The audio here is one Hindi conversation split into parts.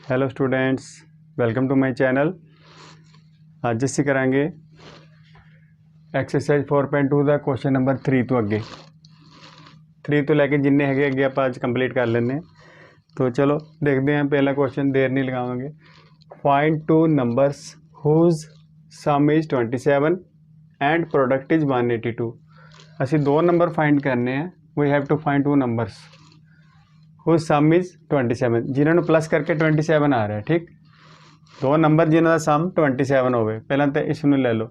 Hello students, welcome to my channel. ਅੱਜ ਅਸੀਂ ਕਰਾਂਗੇ एक्सरसाइज 4.2 ਦਾ क्वेश्चन नंबर 3 ਤੋਂ ਅੱਗੇ 3 ਤੋਂ ਲੈ ਕੇ ਜਿੰਨੇ ਹੈਗੇ ਅੱਗੇ ਆਪਾਂ ਅੱਜ ਕੰਪਲੀਟ ਕਰ ਲੈਂਦੇ ਹਾਂ। तो चलो देखते हैं। पहला क्वेश्चन देर नहीं लगावांगे। Find two numbers whose sum is 27 and product is 182। ਅਸੀਂ दो नंबर फाइंड करने हैं। We have to find two numbers whose sum is 27 जिन्होंने प्लस करके 27 आ रहा है। ठीक, दो नंबर जिन्हों का सम 27 होवे। पहला तो इसनूं ले लो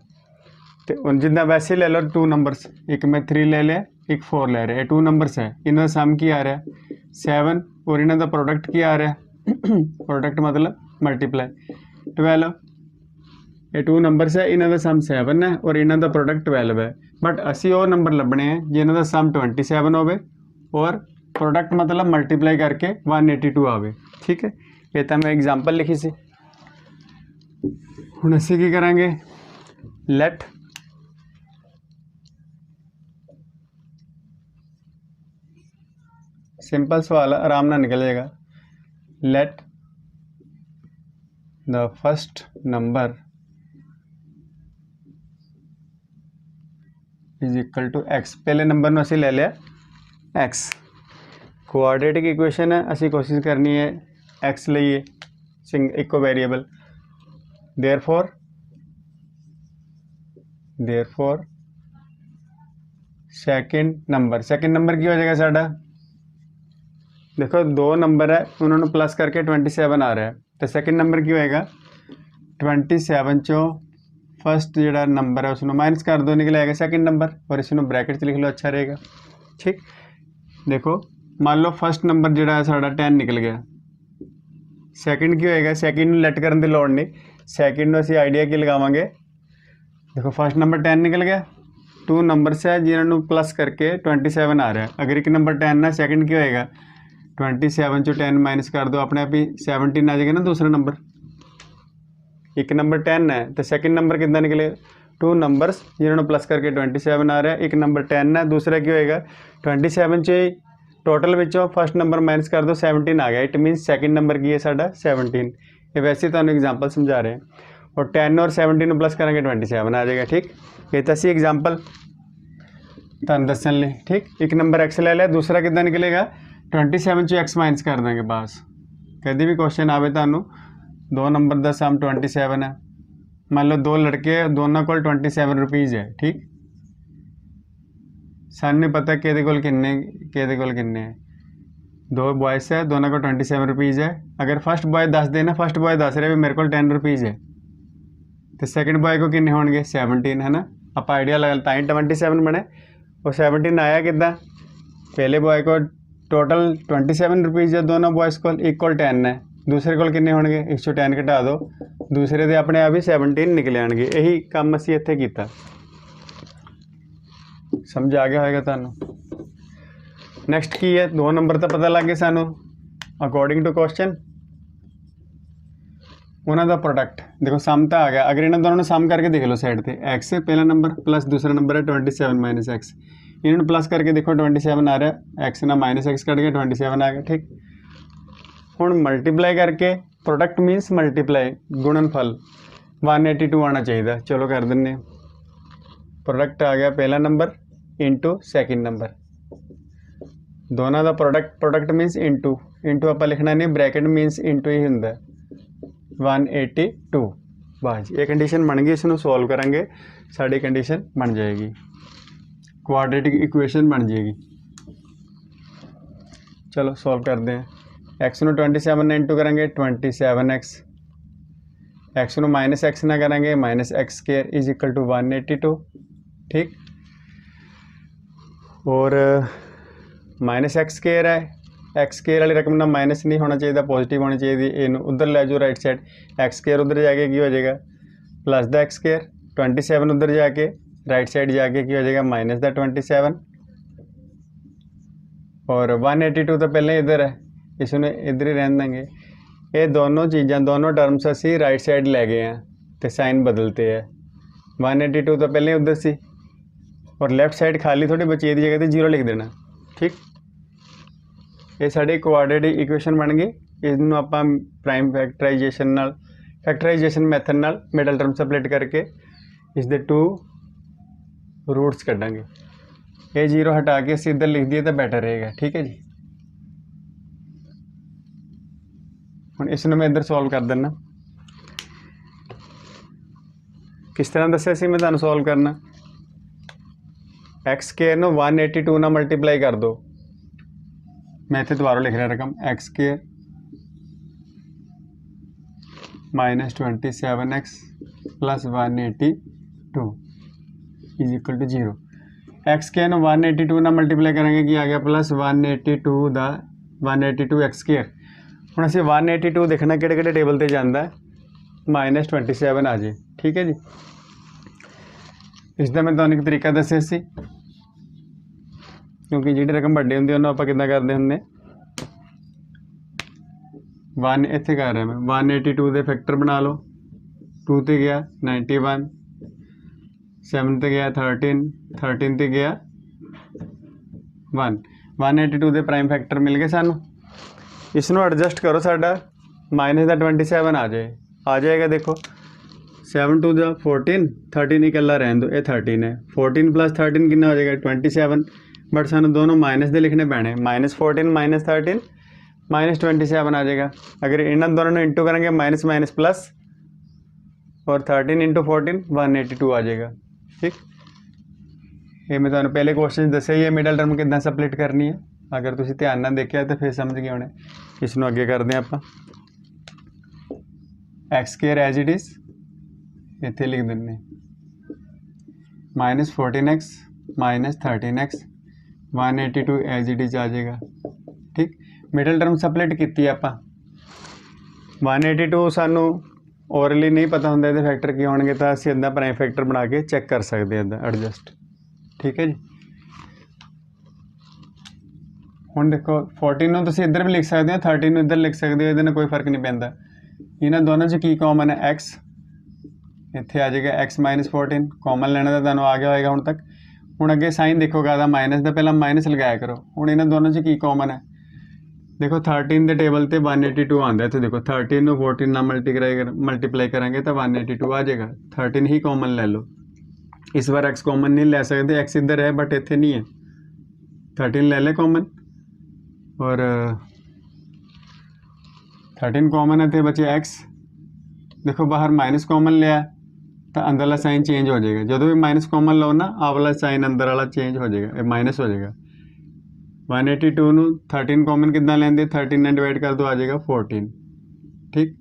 तो जिदा वैसे ले लो टू नंबर्स, एक मैं 3 ले लिया, एक 4 ले रहा है। टू नंबर्स है, इन्हों का सम की आ रहा है 7 और इन्हों का प्रोडक्ट की आ रहा है प्रोडक्ट मतलब मल्टीप्लाई 12। ये टू नंबर्स है, इन्हों का सम 7 है और इन्हों का प्रोडक्ट 12 है। बट असी वो नंबर लभने हैं जिन्हों का सम 27 होवे और प्रोडक्ट मतलब मल्टीप्लाई करके 182 आवे। ठीक है, ये तो मैं एग्जाम्पल लिखी सी। हुण असीं की करांगे, लेट सिंपल सवाल आराम नाल निकल जाएगा। Let the first number is equal to x. पहले नंबर में असीं ले लिया एक्स। कोआर्डिनेटिक इक्वेशन है, असीं कोशिश करनी है एक्स लईए इको वेरिएबल। देयरफॉर सेकंड नंबर की हो जाएगा साडा। देखो दो नंबर है, उन्होंने प्लस करके 27 आ रहा है, तो सेकंड नंबर की होएगा 27 चो फर्स्ट जो नंबर है उसको माइनस कर दो, निकल आएगा सेकंड नंबर और इसमें ब्रैकेट च लिख लो, अच्छा रहेगा। ठीक, देखो मान लो फर्स्ट नंबर जो है साडा 10 निकल गया। सैकेंड की होएगा, सैकेंड लेट करने की लोड़ नहीं, सैकेंड असीं आइडिया की लगावांगे। देखो फर्स्ट नंबर 10 निकल गया, टू नंबर्स है जिन्होंने प्लस करके 27 आ रहा है। अगर एक नंबर 10 है, सैकेंड की होएगा 27 चो 10 माइनस कर दो, अपने आप ही 17 आ जाएगा ना दूसरा नंबर। एक नंबर 10 है तो सेकंड नंबर कितना निकले, टू नंबर्स जिन्होंने प्लस करके 27 आ रहा है। एक नंबर 10 है, दूसरा की होएगा 27 चो टोटल विचों फर्स्ट नंबर माइनस कर दो, 17 आ गया। इट मीनस सेकंड नंबर की है साडा 17। ये वैसे तो एग्जाम्पल समझा रहे हैं। और 10 और 17 प्लस करेंगे 27 आ जाएगा। ठीक, ये तो असी एग्जाम्पल तुहानूं दस्सण लई। ठीक, एक नंबर एक्स ले लिया, दूसरा कितना निकलेगा 27 चो एक्स माइनस कर देंगे। बस कभी भी क्वेश्चन आवे तुहानूं दो नंबर का सम 27 है, मान लो दो लड़के दोनों को 27 रुपीज़ है। ठीक, सानूं नहीं पता किहदे कोल किन्ने है। दो बॉयस है, दोनों को 27 रुपीज़ है। अगर फर्स्ट बॉय दस देना, फर्स्ट बॉय दस रहा है मेरे को 10 रुपीज़ है, तो सेकंड बॉय को किन्ने होणगे 17 है ना। आप आइडिया लगा ताई 27 बने। और 17 आया कितना, पहले बॉय को टोटल 27 रुपीज़ है, दोनों बॉयस को इक्वल 10 है, दूसरे को किन्ने होणगे 110 घटा दो, दूसरे के अपने आप ही 17 निकले आएंगे। यही काम असीं इत्थे कीता। समझ आ गया होगा तुहानूं। नैक्सट की है, दो नंबर तो पता लग गए सानू अकॉर्डिंग टू क्वेश्चन। उन्हों का प्रोडक्ट देखो सम तो आ गया। अगर इन्होंने दोनों सम करके देख लो साइड पे, एक्स है पहला नंबर प्लस दूसरा नंबर है 27 माइनस एक्स। इन्होंने प्लस करके देखो 27 आ रहा है, एक्स ना माइनस एक्स कट गया 27 आ गया। ठीक, हुण मल्टीप्लाई करके प्रोडक्ट मीनस मल्टीप्लाई गुणनफल 182 आना चाहिए। चलो कर दें। प्रोडक्ट आ गया पहला नंबर इंटू सेकेंड नंबर, दोनों का प्रोडक्ट मीनस इंटू आप लिखना नहीं, ब्रैकेट मीनस इंटू ही होंगे 182। बस ये कंडीशन बन गई, इसनों सॉल्व करेंगे साड़ी कंडीशन बन जाएगी, क्वाड्रेटिक इक्वेशन बन जाएगी। चलो सॉल्व करते हैं। एक्स नू 27 ने इंटू करेंगे 27x, एक्स नू माइनस एक्स ना करेंगे minus x square is equal to 182। ठीक, और माइनस एक्स स्क्वायर है, एक्स स्क्वायर वाली रकम ना माइनस नहीं होना चाहिए, पॉजिटिव होनी चाहिए। इन उधर ले जाओ राइट साइड, एक्स स्क्वायर उधर जाके की हो जाएगा प्लस द एक्स स्क्वायर, 27 उधर जाके राइट साइड जाके की हो जाएगा माइनस द 27। और 182 तो पहले इधर है, इसमें इधर ही रहने देंगे। ये दोनों चीज़ें दोनों टर्म्स असी राइट साइड ले गए हैं तो साइन बदलते हैं। 182 तो पहले उधर सी और लैफ्ट साइड खाली थोड़ी बची जगह तो 0 लिख देना। ठीक, ये साड़ी कोआर्डिनेटिक इक्वेशन बन गई। ਇਹਨੂੰ ਆਪਾਂ ਪ੍ਰਾਈਮ ਫੈਕਟਰਾਈਜੇਸ਼ਨ ਮੈਥਡ ਨਾਲ ਮਿਡਲ ਟਰਮ ਸਪਲਿਟ ਕਰਕੇ ਇਸ ਦੇ 2 रूट्स ਕੱਢਾਂਗੇ। ਇਹ 0 ਹਟਾ ਕੇ ਅਸੀਂ ਇੱਧਰ ਲਿਖ ਦਈਏ ਤਾਂ ਬੈਟਰ ਰਹੇਗਾ। ਠੀਕ ਹੈ ਜੀ, ਹੁਣ ਇਸ ਨੂੰ ਮੈਂ ਇੱਧਰ ਸੋਲਵ ਕਰ ਦਿੰਦਾ। किस तरह दसिया सी मैं तुहानूं सॉल्व करना। एक्स स्केयर नूं 182 नाल मल्टीप्लाई कर दो। मैं इत्थे दोबारा लिख रहा रकम x square minus 27x plus 182 is equal to 0। X square नूं 182 नाल मल्टीप्लाई करेंगे कि आ गया प्लस 182 दा 182 एक्स स्केयर। हुण असीं 182 देखना किहड़े टेबल ते जांदा है माइनस 27 आ जाए। ठीक है जी, इसका मैं तुहानूं एक तरीका दस्सिया सी, क्योंकि जिहड़ी रकम वड्डी हुंदी उहनूं आपां किद्दां करदे हुंदे 1 इत्थे कर रहा मैं 182 दे फैक्टर बना लो। 2 ते गया 91, 7 ते गया 13, 13 ते गया 1, 182 दे प्राइम फैक्टर मिल गए सानूं। इसनूं एडजस्ट करो, साडा माइनस का 27 आ जाएगा। देखो 7 2 दा 14, 13 इकल्ला रहन दो, ये 13 है। 14 प्लस 13 कितना हो जाएगा 27, बट सानूं दोनों माइनस दे लिखने पैने, माइनस 14 माइनस 13 माइनस 27 आ जाएगा। अगर इन्होंने दोनों इंटू करेंगे माइनस माइनस प्लस, और 13 इंटू 14 182 आ जाएगा। ठीक, ये मैं तुहानूं पहले क्वेश्चन दस्सिया ये मिडल टर्म किद्दां सपलिट करनी है। अगर तुसीं ध्यान नाल देखिया तो फिर समझ गए होने। इसनूं अगे करते हैं आपां x square as it is इत्थे लिख देंगे minus 14x minus 13x 182 as it is आ जाएगा। ठीक, मिडल टर्म सपलिट की आप 182 सानू ओरली नहीं पता होंगे ये फैक्टर की होंगे, तो असीं इदा प्राइम फैक्टर बना के चैक कर सकते हैं इदा एडजस्ट। ठीक है जी, हुण देखो 14 नूं तुसीं इधर भी लिख सकते हो, 13 नूं इधर लिख सकते हो, ये कोई फर्क नहीं पैंदा। इन्हां दोनों च की कॉमन है x, इत्थे आ जाएगा x माइनस 14, कॉमन लेना तो तुहानूं आ गया होएगा हुण तक। हुण अगे साइन देखो काहदा माइनस दा, पहला माइनस लगाया करो। हुण इन्हां दोनों च की कॉमन है, देखो 13 के टेबल ते 182 आंदा, इत्थे देखो 13 नूं 14 नाल मल्टीप्लाई करांगे तो 182 आ जाएगा। 13 ही कॉमन ले लो, इस बार x कॉमन नहीं ले सकते, x इधर है बट इत्थे नहीं है। 13 ले ले कॉमन, और 13 कॉमन है तो बचे x। देखो बाहर माइनस कॉमन लिया तो अंदरला साइन चेंज हो जाएगा। जो भी माइनस कॉमन लो ना, आ वाला साइन अंदर वाला चेंज हो जाएगा, माइनस हो जाएगा। 182 नूं 13 कॉमन कितना लेंदे, 13 ने डिवाइड कर दो, आ जाएगा 14। ठीक,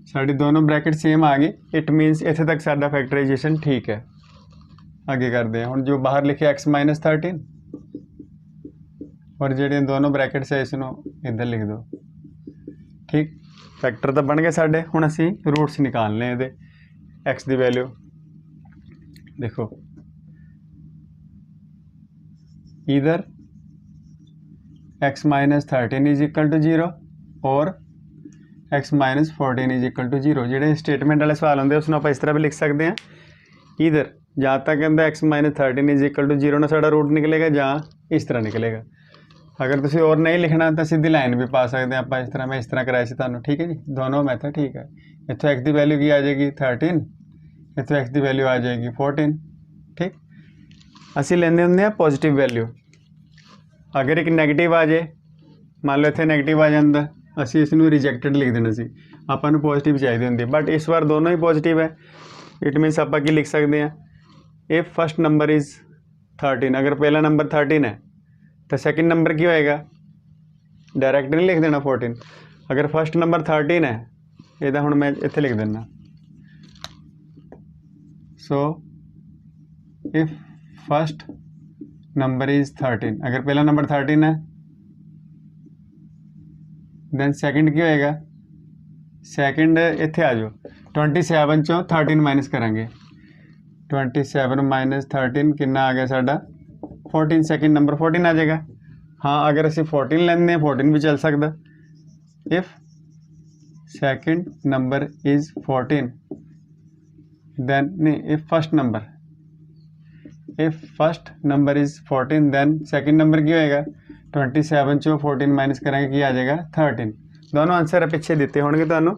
साड़ी दोनों ब्रैकेट सेम आ गए, इट मीनस इत्थे तक साडा फैक्टराइजेशन ठीक है। आगे करते हैं हुण जो बाहर लिखे x माइनस 13, और जेडे दोनों ब्रैकेट्स है इसनों इधर लिख दो। ठीक, फैक्टर तो बन गए साढ़े। हुण असीं रूट्स निकालने ये एक्स की वैल्यू। देखो इधर x minus 13 is equal to 0 और x minus 14 is equal to 0। जोड़े स्टेटमेंट वाले सवाल होंगे उसमें आप इस तरह भी लिख सकते हैं। इधर जहाँ तक कहता x minus 13 is equal to 0 ना साड़ा रूट निकलेगा, जहाँ इस तरह निकलेगा। अगर तुसी और नहीं लिखना तो सीधी लाइन भी पा सकते हैं आप इस तरह। मैं इस तरह कराया तुहानूं, ठीक है जी, दोनों मैथड ठीक है। इत्थों x की वैल्यू की आ जाएगी 13, इत्थों x की वैल्यू आ जाएगी 14। ठीक, असी लेंदे हुंदे आ पॉजिटिव वैल्यू। अगर एक नैगेटिव आ जाए, मान लो इत्थे नैगेटिव आ जाता, असी इसनूं रिजैक्टेड लिख देना सी, आपां नूं पॉजिटिव चाहिए होंदी, बट इस बार दोनों ही पॉजिटिव है। इट मीनस आपां की लिख सकते हैं, इफ फर्स्ट नंबर इज़ 13, अगर पहला नंबर 13 है तो सेकंड नंबर की होएगा, डायरैक्ट नहीं लिख देना 14। अगर फर्स्ट नंबर 13 है, ये हुण मैं इत्थे लिख देना, so if first number is 13, अगर पहला नंबर 13 है देन सेकंड की होएगा, सेकंड इत्थे आ जाओ 27 चों 13 माइनस करांगे, 27 माइनस 13 कितना आ गया साडा 14, सेकंड नंबर 14 आ जाएगा। हाँ, अगर असीं 14 लेंदे 14 भी चल सकता। If second number is 14 then नहीं, if first number is 14 then second number की होएगा 27 चो 14 माइनस करेंगे कि आ जाएगा 13। दोनों आंसर पिछे दिते होंगे तुहानू।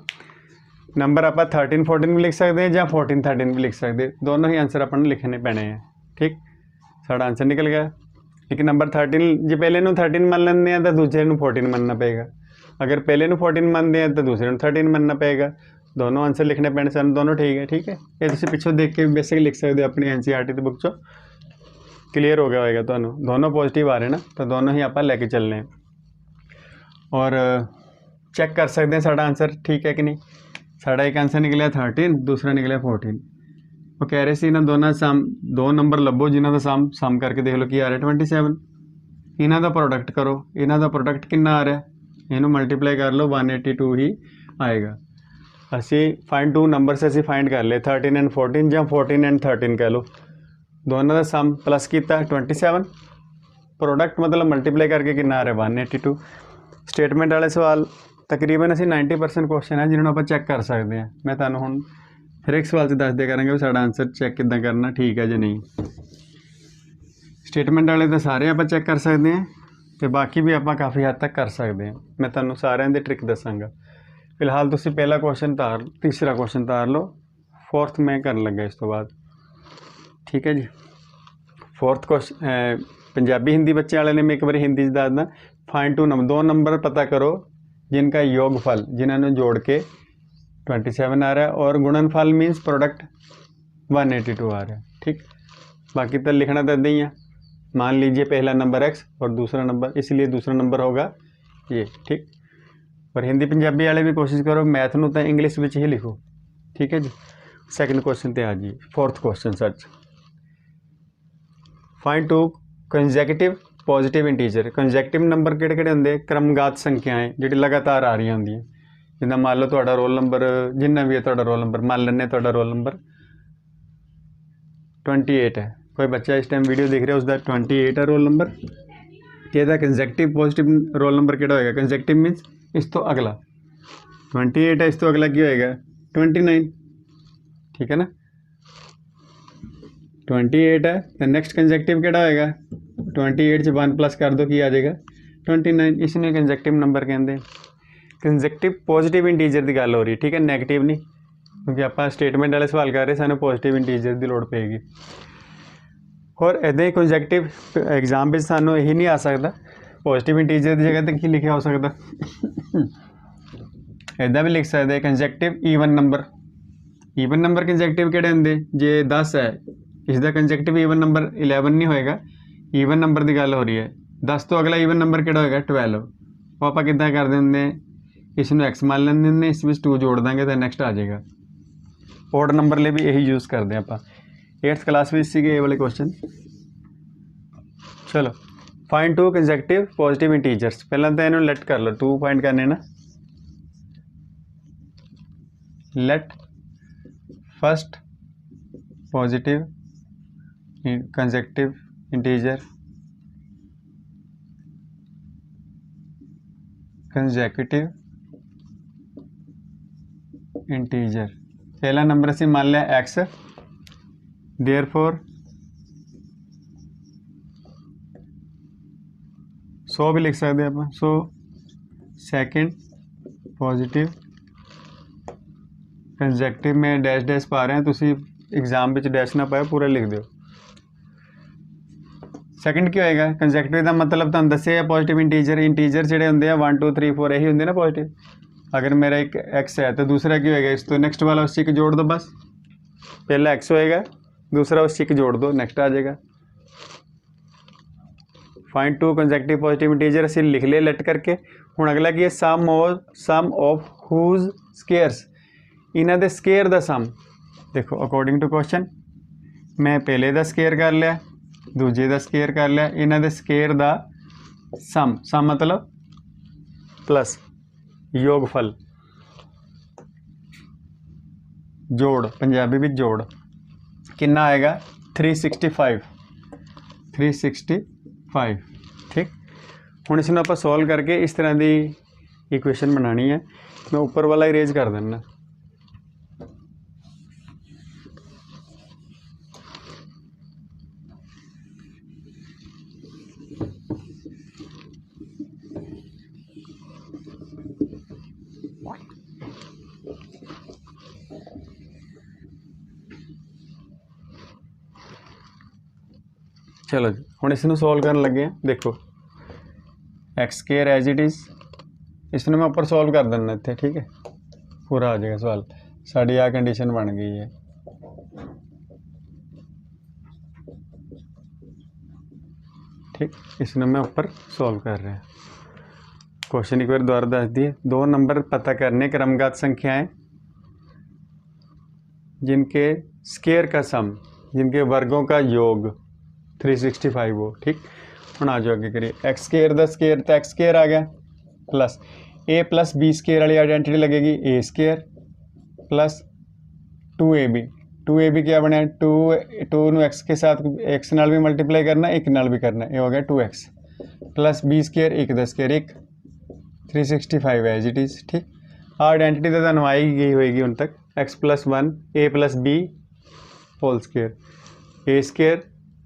नंबर आप 13 14 भी लिख सकते हैं या 14 13 भी लिख सकते, दोनों ही आंसर अपन लिखने पैने हैं। ठीक, साड़ा आंसर निकल गया। एक नंबर 13 जो पहले 13 मान लेंगे तो दूसरे 14 मनना पेगा, अगर पहले 14 मानते हैं तो दूसरे 13 मनना पेगा। दोनों आंसर लिखने पैने सन, दोनों ठीक है। ठीक है, ये तुम पिछों देख के बेसिक लिख सकते हो अपनी NCERT की बुक चो, क्लीयर हो गया होगा तो दोनों पॉजिटिव आ रहे हैं ना, तो दोनों ही आप लैके चलने हैं। और चेक कर सकते हैं साड़ा आंसर ठीक है कि नहीं। साड़ा एक आंसर निकलिया 13, दूसरा निकलिया 14। वो कह रहे थे इन्होंने दोनों सम, दो नंबर लभो जिन्हों का सम करके देख लो कि आ रहा 27। इन्हों का प्रोडक्ट करो, इन्हों का प्रोडक्ट कितना आ रहा है, इन्हों मल्टीप्लाई कर लो 182 ही आएगा। असी फाइंड टू नंबर से असी फाइंड कर ले 13 एंड 14 या 14 एंड 13 कह लो, दोनों का सम प्लस किया 27, प्रोडक्ट मतलब मल्टीप्लाई करके कितना आ रहा है 182। स्टेटमेंट वाले सवाल तकरीबन असी 90% क्वेश्चन है जिन्होंने आप चेक कर सकते हैं। मैं तुहानू हुण फिर एक सवाल से दस दिया करेंगे भी साड़ा आंसर चेक किद्दां करना ठीक है जो नहीं। स्टेटमेंट वाले तो सारे आप चेक कर सकते हैं, तो बाकी भी आप काफ़ी हद तक कर सकते हैं। मैं तुहानू सारिਆਂ ਦੀ ट्रिक दसांगा। फिलहाल तुसीं पहला क्वेश्चन तार, तीसरा क्वेश्चन तार लो, फोर्थ मैं कर लगा इस तो बाद। ठीक है जी, फोर्थ क्वेश्चन पंजाबी हिंदी बच्चे वाले ने मैं एक बार हिंदी च दसदा। फाइंड टू नंबर, दो नंबर पता करो जिनका योगफल, जिन्होंने जोड़ के 27 आ रहा है, और गुणनफल मीन्स प्रोडक्ट 182 आ रहा है। ठीक, बाकी तो लिखना तो इदा ही है। मान लीजिए पहला नंबर x और दूसरा नंबर, इसलिए दूसरा नंबर होगा ये। ठीक, पर हिंदी पंजाबी वाले भी कोशिश करो मैथ नूं तो इंग्लिश में ही लिखो। ठीक है जी, सैकेंड क्वेश्चन ते आ जी। Fourth question such, find two consecutive positive integer. Consecutive number किहड़े किहड़े होंदे, क्रमघात संख्याएं जी लगातार आ रही होंदियां। जिदा मान लो तुहाडा रोल नंबर जिन्ना भी है, तुहाडा रोल नंबर मान लें तुहाडा रोल नंबर 28 है, कोई बच्चा इस टाइम वीडियो देख रहा है उसका 28 है रोल नंबर, कि कंजैक्टिव पॉजिटिव रोल नंबर किहड़ा होएगा। कंजैक्टिव मीन्स इस तो अगला, 28 है इस तो अगला की होएगा 29। ठीक है ना, 28 है तो नेक्स्ट कंजैक्टिव किहड़ा होएगा, 28 च 1 प्लस कर दो की आ जाएगा 29। इसने कंजैक्टिव नंबर कहते हैं। कंजैक्टिव पॉजिटिव इंटीजर की गल हो रही, ठीक है, नैगेटिव नहीं, क्योंकि आप स्टेटमेंट वाले सवाल कर रहे सानू पॉजिटिव इंटीजर की लोड़ पेगी। और इदा ही कंजैक्टिव एग्जाम में सानू यही नहीं आ सकता, पॉजिटिव इंटीजर की जगह तो की लिखा हो सकता इदा भी लिख सकते कंजैक्टिव ईवन नंबर। ईवन नंबर कंजैक्टिव किहड़े होंदे, जे 10 है इसका कंजैक्टिव ईवन नंबर 11 नहीं होएगा, ईवन नंबर की गल हो रही है। 10 तो अगला ईवन नंबर किहड़ा होएगा 12। वो आप किद्दां कर देंगे, इसमें एक्स मान लेंगे, इस 2 जोड़ देंगे तो नैक्सट आ जाएगा। ओड नंबर लिए भी यही यूज़ करते हैं आप। 8th क्लास में सीगे ये वाले क्वेश्चन। चलो, find two consecutive positive integers. पहला तो इन्होंने लेट कर लो, 2 फाइंड करने ना। Let first positive consecutive integer consecutive integer. पहला नंबर से मान लिया एक्स, देयरफॉर 100 भी लिख सकते हैं आप। सो सेकंड पॉजिटिव कंजैक्टिव में डैश डैश पा रहे हैं, तुसी एग्जाम में डैश ना पाए पूरा लिख दो। सेकंड क्या होएगा, कंजैक्टिव का मतलब तुहानू दस्सिया पॉजिटिव इंटीजर, इंटीजर जिहड़े होंदे आ 1 2 3 4 यही होंदे ना पॉजिटिव। अगर मेरा एक एक्स है तो दूसरा क्या होएगा, इस तो नेक्स्ट वाला उस एक जोड़ दो बस। पहला एक्स होएगा, दूसरा उस एक जोड़ दो, नेक्स्ट आ जाएगा। Find two consecutive positive integer असीं लिख लिया लेट करके। हुण अगला की है सम ऑफ हुज स्केयर्स, इन्हां दे स्केयर दा सम। देखो अकॉर्डिंग टू क्वेश्चन मैं पहले दा स्केयर कर लिया, दूजे दा स्केयर कर लिया, इन्हां दे स्केयर दा सम मतलब प्लस योगफल, जोड़, पंजाबी भी जोड़ कितना आएगा 365। ठीक, हुण इसनूं आपां सॉल्व करके इस तरह की इक्वेशन बनानी है। मैं ऊपर वाला इरेज कर देना। चलो जी हुण इसनूं सॉल्व करन लगे हैं। देखो x square as it is, इसनूं मैं उपर सॉल्व कर देना इत्थे, ठीक है, पूरा आ जाएगा सवाल। साड़ी आ कंडीशन बन गई है। ठीक, इसनूं मैं उपर सॉल्व कर रहा। क्वेश्चन एक बार दोबारा दस दिए। दो नंबर पता करने क्रमगत संख्याएं जिनके स्केयर का सम, जिनके वर्गों का योग 365 हो। ठीक, हम आ जाओ आगे करिए। एक्स स्केयर द स्केयर, तो एक्स स्केयर आ गया प्लस ए प्लस बी स्केयर वाली आइडेंटिटी लगेगी ए स्केयर प्लस 2ab। 2ab क्या बनया, टू नू एक्स के साथ एक्स नाल भी मल्टीप्लाई करना, एक नाल भी करना, ये हो गया 2x प्लस बी स्केयर एक द स्केयर एक 365 एज इट इज़। ठीक, आइडेंटिटी तो ਤੁਹਾਨੂੰ आई गई होएगी ਹੁਣ तक। X plus 1 a plus b whole square a square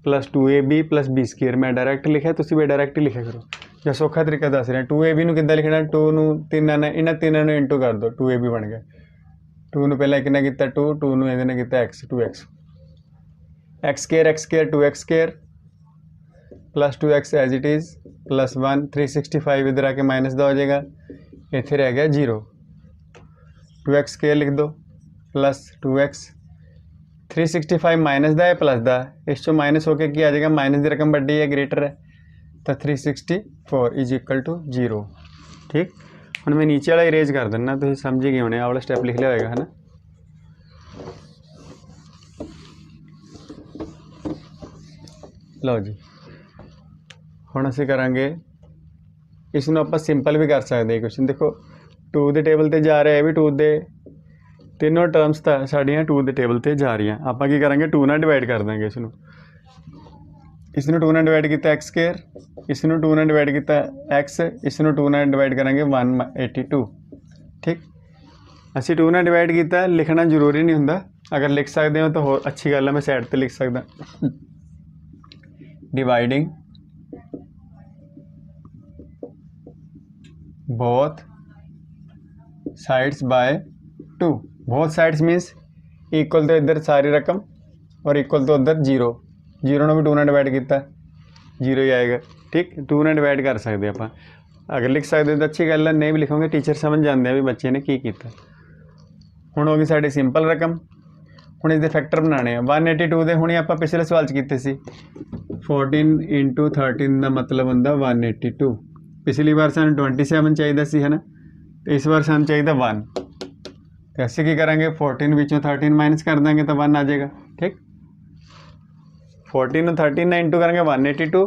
plus 2ab प्लस बी स्केयर। मैं डायरैक्ट लिखा, तुम भी डायरैक्ट ही लिखा करो, जो सौखा तरीका दस रहे। 2ab ਨੂੰ ਕਿੱਦਾਂ ਲਿਖਣਾ, 2 ਨੂੰ 3 ਨਾਲ ਇਹਨਾਂ ਤਿੰਨਾਂ ਨੂੰ ਇੰਟੂ कर दो, 2ab बन गया। 2 ਨੂੰ ਪਹਿਲਾਂ ਕਿੰਨਾ ਕੀਤਾ 2, 2 ਨੂੰ ਇਹਦੇ ਨਾਲ ਕੀਤਾ x, 2x x square 2x square plus 2x as it is plus 1 365 इधर आके माइनस का हो जाएगा, इतने रह गया 0। 2x स्केयर लिख दो प्लस 2x 365 माइनस का है प्लस का, इस चो माइनस होकर की आ जाएगा, माइनस की रकम बड़ी है ग्रेटर है, तो 364 इज इक्वल टू 0। ठीक, हम मैं नीचे वाला इरेज कर देना, तो समझ गए होने, आ वाला स्टैप लिख लिया होगा है ना। लो जी हुण असीं करांगे इसनूं आपां सिंपल भी कर सकते क्वेश्चन। देखो 2 के टेबल ते जा रहा है, भी 2 के तीनों टर्म्स तो साड़ियाँ 2 के टेबल ते जा रही हैं। आपां की करांगे 2 नाल डिवाइड कर देंगे इसनूं 2 नाल डिवाइड किया एक्स स्केयर, इसनूं 2 नाल डिवाइड किया एक्स, इसनूं 2 नाल डिवाइड करेंगे 182। ठीक, असीं 2 नाल डिवाइड किया, लिखना जरूरी नहीं हुंदा, अगर लिख सकते हो तो होर अच्छी गल है, मैं साइड पर लिख सकदा dividing both sides by 2। Both sides मीनस equal तो इधर सारी रकम और इक्वल तो उधर 0। 0 ने भी 2 ने डिवाइड किया 0 ही आएगा। ठीक, 2 ने डिवाइड कर सकते आप, अगर लिख सकते तो अच्छी गल है, नहीं भी लिखोगे टीचर समझ जाते हैं भी बच्चे ने की किया। हुण होगी साड़ी सिंपल रकम, हुण इसके फैक्टर बनाने 182 के हुणे आपां पिछले सवाल किए सी 14 इंटू 13 का मतलब होंदा 182। पिछली बार सानूं 27 चाहिए सी है ना, तो इस बार सानूं चाहिए 1, तो असीं की करांगे 14 विचों 13 माइनस कर देंगे तो 1 आ जाएगा। ठीक, 14 13 ने इंटू करेंगे 182,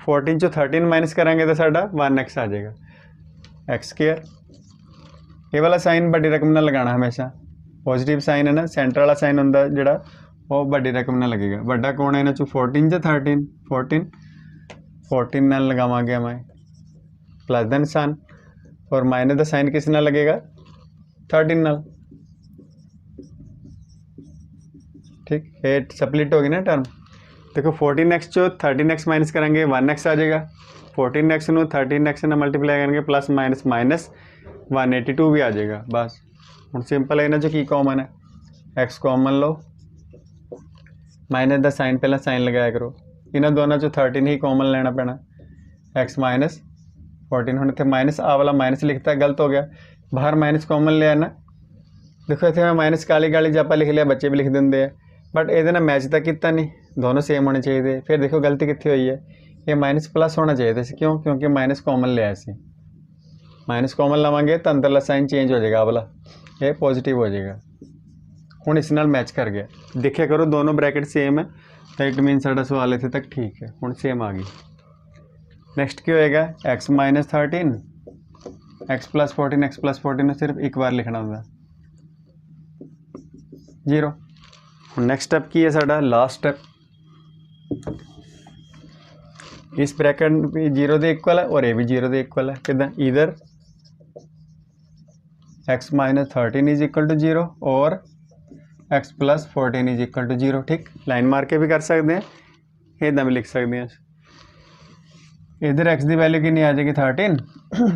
14 चो 13 माइनस करेंगे तो साडा 1x आ जाएगा एक्स स्केयर। ये वाला साइन बड़ी रकम ना लगाना हमेशा, पॉजिटिव साइन है ना, सेंटर वाला साइन होंदा जिहड़ा वो बड़ी रकम ना लगेगा। बड़ा कौन है इन्हां चों 14 च 13, 14 नाल लगावांगे मैं प्लस द निशान, और माइनस का साइन किस नाल लगेगा 13 नाल। ठीक, ये स्प्लिट होगी ना टर्म। देखो 14x चो 13x माइनस करेंगे 1x आ जाएगा, 14x नू 13x ना मल्टीप्लाई करेंगे प्लस माइनस माइनस 182 भी आ जाएगा। बस हम सिंपल है, इन्हां चो की कॉमन है, x कॉमन लो, माइनस का साइन पहला साइन लगाया करो, इन्होंने दोनों चो 13 ही कॉमन लेना पैना, x माइनस 14। हम इतने माइनस आ वाला माइनस लिखता गलत हो गया, बाहर माइनस कॉमन ले आना। देखो इतने मैं माइनस काली काली जापा लिख लिया, बच्चे भी लिख देंगे, बट ये मैच तो किया नहीं, दोनों सेम होने चाहिए। फिर देखो गलती कितनी हुई है, ये माइनस प्लस होना चाहिए थे, क्यों, क्योंकि माइनस कॉमन लिया सी, माइनस कॉमन लवेंगे तो अंदरला साइन चेंज हो जाएगा, वाला ये पॉजिटिव हो जाएगा। हुण इस नाल मैच कर गया, देखिया करो दोनों ब्रैकेट सेम है, तो इट मीन साडा सवाल इत्थे तक ठीक है, हुण सेम आ गई। नैक्सट क्या होएगा, x minus 13 x plus 14, x plus 14 सिर्फ एक बार लिखना होगा 0। हुण नैक्सट स्टैप की है साडा लास्ट स्टैप, इस ब्रैकेट भी 0 के इक्वल है और ये भी 0 के इक्वल है, किदा इधर x minus 13 is equal to 0 और x plus 14 is equal to 0। ठीक, लाइन मार के भी कर सकते हैं, इदा भी लिख सकते हैं। इधर एक्स की वैल्यू कितनी आ जाएगी 13,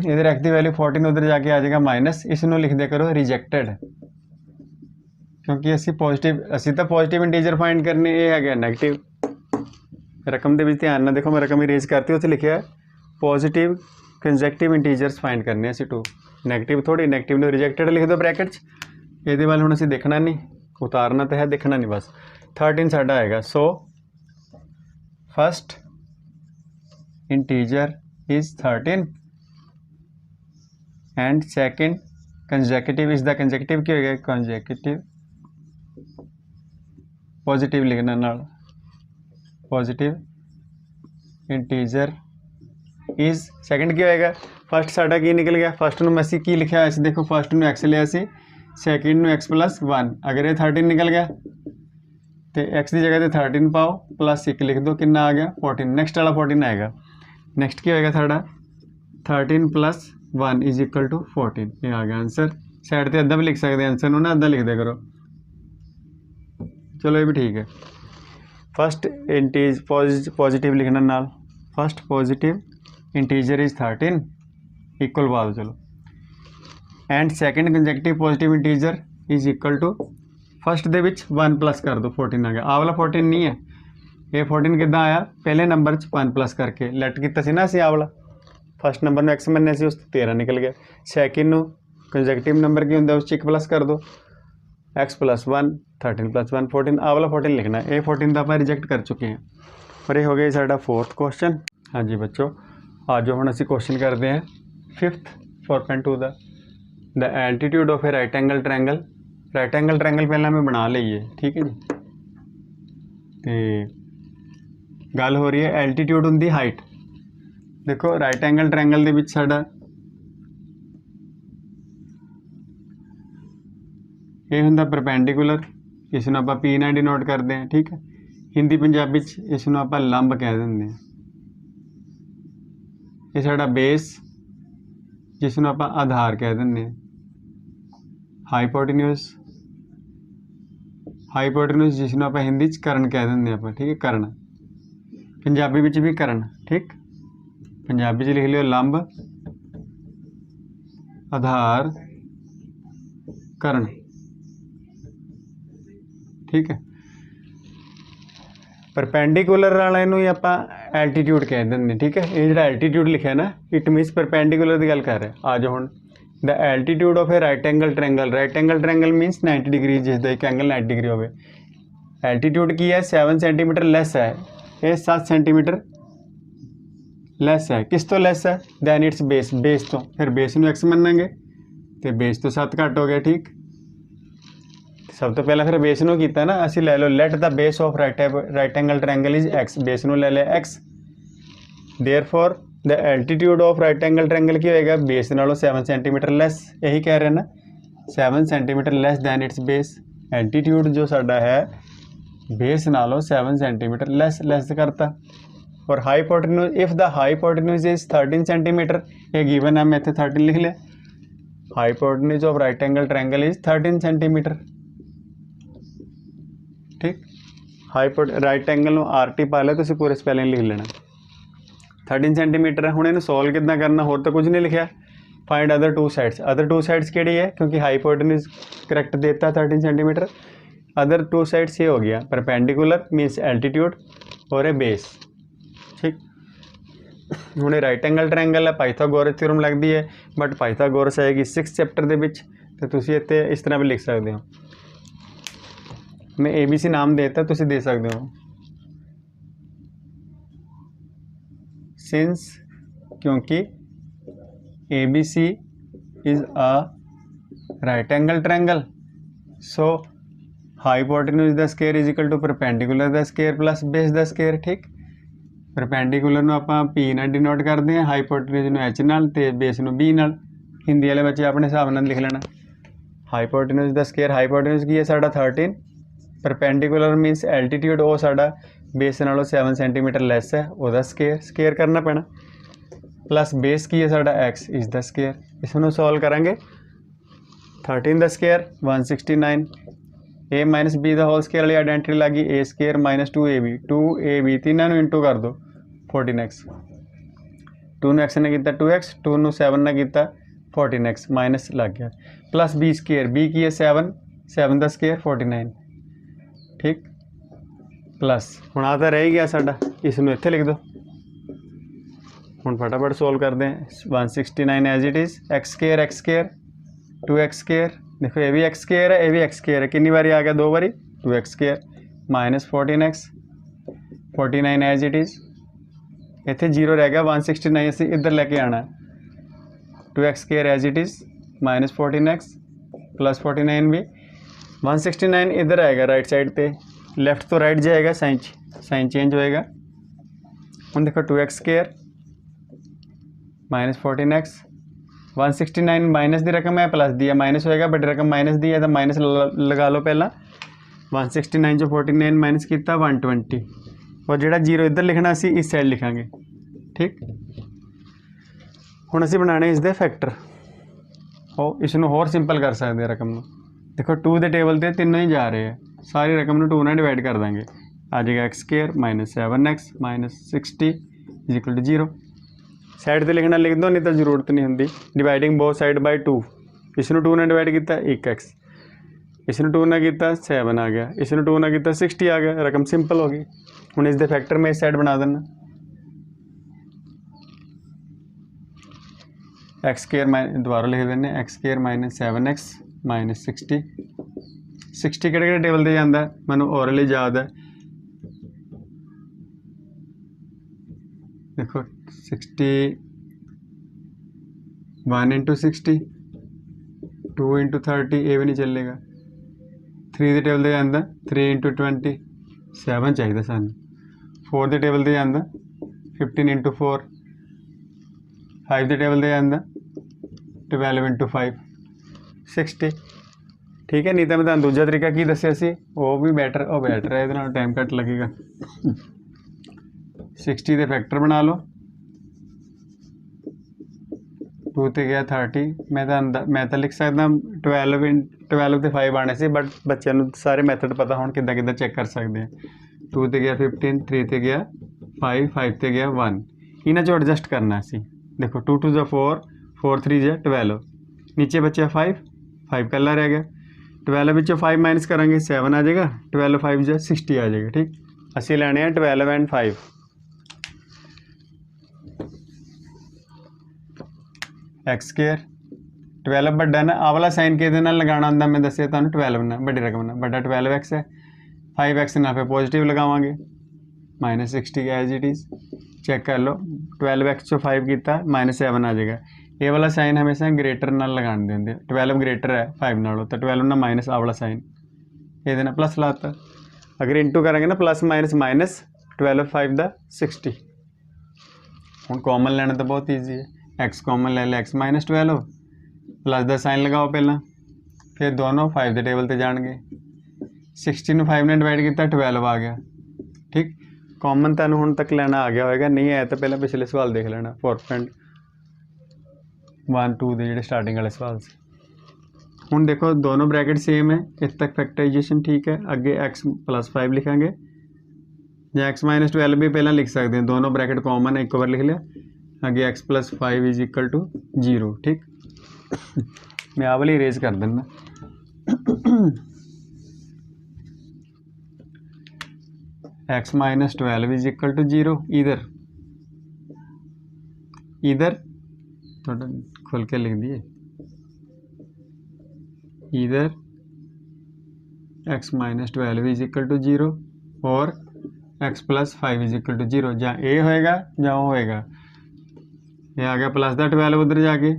इधर एक्स की वैल्यू 14, उधर जाके आ जाएगा माइनस, इसनों लिख दिया करो रिजेक्टेड, क्योंकि असी पॉजिटिव तो पॉजिटिव इंटीजर फाइंड करने, ये है नैगेटिव, रकम के ध्यान ना देखो, मैं रकम इरेज करती उत्थे लिखा पॉजिटिव कंजैक्टिव इंटीजर्स फाइंड करने असी 2, नैगेटिव थोड़ी, नैगेटिव ने रिजैक्टेड लिख दो ब्रैकेट च, ये वाल हुण असीं देखना नहीं, उतारना तो है, देखना नहीं बस। 13 साडा आएगा, so first integer is 13 and second consecutive is the consecutive की होगा कंजैक्टिव पॉजिटिव लिखना नाल, पॉजिटिव इंटीजर इज सेकंड की होएगा, फर्स्ट साडा की निकल गया, फर्स्ट में असीं की लिखा है, देखो फर्स्ट में एक्स लिया सी, सैकेंड में एक्स प्लस 1, अगर ये 13 निकल गया तो एक्स की जगह 13 पाओ प्लस 1 लिख दो, कितना आ गया 14, नेक्स्ट वाला 14 आएगा, नेक्स्ट की होएगा साडा 13 प्लस 1 इज इक्वल टू 14, ये आ गया आंसर। साइड पर अद्धा भी लिख सकते आंसर ना, अद्धा लिख दिया करो, चलो ये भी ठीक है। फर्स्ट इंटीज पॉजिटिव लिखना नाल, first positive integer is 13 equal पा दो चलो, and second consecutive positive integer is equal to first दे विच 1 प्लस कर दो, 14 आ गया। आ वाला 14 नहीं है, ये 14 कितना आया, पहले नंबर 1 प्लस करके लेट किया सी ना असीं, आ वाला फर्स्ट नंबर में एक्स मन्ने सी, उस 13 निकल गया। सैकेंड में कंजैक्टिव नंबर की होंगे उस 1 प्लस कर दो, एक्स प्लस 1 13 प्लस 1 14, आ वाला 14 लिखना है, ये 14 तो आप रिजेक्ट कर चुके हैं। और ये हो गया साडा 4th क्वेश्चन। हाँ जी बच्चों, आज हम असी क्वेश्चन करते हैं 5th 4.2 का, the altitude of A right angle triangle. Right angle triangle पहला मैं बना लीए, ठीक है जी। तो गल हो रही है एल्टीट्यूड होंगी हाइट, देखो राइट एंगल ट्रैंगल दे विच साडा ये हुंदा परपेंडिकुलर, इसनूं आपां पी नाल डिनोट करते हैं, ठीक है। हिंदी पंजाबी इसनूं आपां लंब कह दिंदे हैं। ये साडा बेस जिसनूं आपां आधार कह दिंदे हैं। हाईपोटेन्यूज, हाईपोटेन्यूज जिसनूं आपां हिंदी च करण कह दिंदे हैं, ठीक है, करण। पंजाबी विच भी करण, ठीक, पंजाबी च लिख लियो लंब, आधार, करण, ठीक है। परपेंडिकुलर वाले नूं ही आपां एल्टीट्यूड कह दिंदे, ठीक है। ये जिहड़ा एल्टीट्यूड लिखा है ना, इट मीनस परपेंडिकुलर की गल कर रहे। आ जाओ हुण, the altitude of A right angle triangle, right angle triangle मीनस 90 degree, जिसका एक एंगल 90 डिग्री हो। एल्टीट्यूड की है 7 सेंटीमीटर लेस है, ये 7 सेंटीमीटर लेस है, किस तो लेस है, दैन इट्स बेस, बेस तो, फिर बेस नूं एक्स मन्नांगे तो बेस तो 7 घट हो गया, ठीक। सब तो पहला फिर बेस नूं कीता ना असीं, ले लो let the base of right angle triangle is x, base नूं ले लिया x, therefore the altitude of right angle triangle की होएगा बेस नालों 7 सेंटीमीटर लेस, यही कह रहे हैं ना, 7 centimetre less than it's base. Altitude जो साडा है बेस नालों 7 सेंटीमीटर लेस करता। और hypotenuse, if the hypotenuse is 13 centimetre, ये गिवन है, मैं इत्थे 13 लिख लिया। Hypotenuse of right angle triangle is 13 centimetre, ठीक। राइट एंगल आर टी पा लिया, तो पूरे स्पैलिंग लिख लेना। 13 सेंटीमीटर है, हूँ इन्हें सॉल्व कितना करना, होर तो कुछ नहीं लिखा। Find other 2 sides, other 2 sides केड़ी है, क्योंकि हाईपोटेन्यूज करेक्ट देता 13 सेंटीमीटर। अदर 2 साइड्स ये हो गया परपेंडिकुलर मीन्स एल्टीट्यूड और ए बेस, ठीक। हूँ राइट एंगल ट्रैंगल है, पाइथागोरस थ्योरम लगती है, बट पाइथागोरस आएगी 6th चैप्टर के विच, तो तुसीं इत्थे इस तरह भी लिख सकते हो। मैं ABC नाम देता, तुसीं दे सकते हो सिंस, क्योंकि ABC is a right angle triangle, so hypotenuse the square is equal to perpendicular the square plus base the square, ठीक। परपेंडिकुलर नूं आपां P नाल डिनोट करते हैं, हाईपोटेन्यूज नूं H नाल ते बेस नूं B नाल। हिंदी वाले बच्चे अपने हिसाब नाल लिख लेना। हाईपोटेन्यूज द स्केयर, हाईपोटेन्यूज की है साडा 13, परपेंडिकुलर मीनस एल्टीट्यूड वो साडा बेस नालों 7 सेंटीमीटर लेस है, वह स्केयर करना पैना, प्लस बेस की है साडा एक्स इज द स्केयर। इसनूं सॉल्व करांगे, 13 the square 169, a minus b the whole square वाली आइडेंटिटी लगी, ए स्केयर माइनस 2ab तीनों इंटू कर दो 14x, 2 ने एक्स ने किया 2x, 2 नूं 7 ने किया 14x, माइनस लग गया, प्लस बी स्केयर, बी की है 7 द स्केयर 49, ठीक, प्लस हुण आ तो रह गया साडा इसनूं इत्थे लिख दो। हुण फटाफट सोल्व करते हैं। 169 as it is x square 2x square, देखो ये भी एक्स स्केयर है, ये भी एक्स स्केयर है, कितनी बारी आ गया 2 बारी, 2x square minus 14x 49 as it is, इत्थे 0 रह गया 169 असीं इधर लैके आना 2x square as it is minus 14x plus 49 भी 169 इधर आएगा राइट साइड पे, लेफ्ट तो राइट जाएगा, साइन चेंज होएगा। हम देखो 2x square minus 14x 169 minus की रकम है प्लस दी है माइनस होएगा, बड़ी रकम माइनस दी है तो माइनस लगा लो पहला। 169 जो 49 माइनस किया 120 और जो 0 इधर लिखना असी इस साइड लिखांगे। ठीक, हुण असी बनाने इसके फैक्टर, और इसनूं होर सिंपल कर सकते हैं रकम में। देखो 2 के टेबल से तीनों ही जा रहे हैं, सारी रकम में 2 नाल डिवाइड कर देंगे, आ जाएगा x square minus 7x minus 60 is equal to 0। Side से लिखना लिख दो, नहीं तो जरूरत नहीं होंगी। डिवाइडिंग बोथ साइड बाय 2, इसनूं 2 ने डिवाइड किया 1x, इसनूं 2 ने किया 7 आ गया, इसनूं 2 ने किया 60 आ गया, रकम सिंपल हो गई। हुण इसके फैक्टर में इस साइड बना देना, एक्स स्केयर दोबारा लिख देने x square minus 7x minus 60 किहड़े टेबल से जाता है मैनूं ओरली याद है। देखो 61 इंटू 60 2 इंटू 30 ये भी नहीं चलेगा। 3 के टेबल से जाता 3 इंटू 20 7 चाहिए सानूं। 4 के टेबल से जाता 15 इंटू 4, 5 के टेबल से जाता 12 इंटू 5 60। ठीक है, नहीं तो मैं तुहानूं दूजा तरीका की दस्सिया सी, वो भी बैटर है, इहदे नाल टाइम घट लगेगा। 60 के फैक्टर बना लो, 2 ते गया 30, मैं तो लिख सकदा 12 ते 5 आने से, बट बच्चों नूं सारे मैथड पता होण किद्दां किद्दां चेक कर सकते हैं। 2 ते गया 15, 3 ते गया 5, 5 ते गया 1, इन्हां चों एडजस्ट करना असीं। देखो 2 2 4, 4 3 12, नीचे बचा 5 कल्ला रह गया, 12 विचों 5 माइनस करांगे 7 आ जाएगा, 12 5 जो 60 आ जाएगा। ठीक, असीं लैणे आ 12 एंड 5। एक्स स्केयर 12 बड़ा ना, आ वाला साइन किहदे नाल लगाना हुंदा मैं दस्सिया तुहानूं 12 ना, बड़ी रकम ना, बड़ा 12x है, 5x ना फिर पॉजिटिव लगावांगे minus 60 as it is. Check कर लो 12x चो 5 किया माइनस 7 आ जाएगा। ये वाला साइन हमेशा ग्रेटर नाल लगाने देंगे, 12 ग्रेटर है 5 नालों तो 12 ना माइनस आ वाला साइन ये ना प्लस लाता। अगर इंटू करेंगे ना प्लस माइनस माइनस 12 5 दा 60। हुण कॉमन लेना तो बहुत ईजी है, एक्स कॉमन ले लिया, एक्स माइनस 12 प्लस का साइन लगाओ पहला, फिर दोनों 5 के टेबल पर जाएंगे। 60 में 5 ने डिवाइड किया 12 आ गया। ठीक, कॉमन तुहानूं हुण तक लेना आ गया होगा, नहीं आया तो पहले पिछले सवाल देख लेना 4.1 2 के जो स्टार्टिंग वाले सवाल से। हुण देखो दोनों ब्रैकेट सेम है, इस तक फैक्टराइजेशन ठीक है, अगे एक्स प्लस 5 लिखांगे या एक्स माइनस 12 भी पहला लिख सकते हैं, दोनों ब्रैकेट कॉमन है, एक बार लिख लिया, अगे x plus 5 is equal to 0। ठीक, मैं आ वाली इरेज कर देना। X minus 12 is equal to 0, इधर थोड़ा खोल के लिख दिए, इधर x minus 12 is equal to 0 और x plus 5 is equal to 0, जहाँ ए होएगा जहाँ वो होएगा, ये आ गया प्लस का 12 उधर जाके,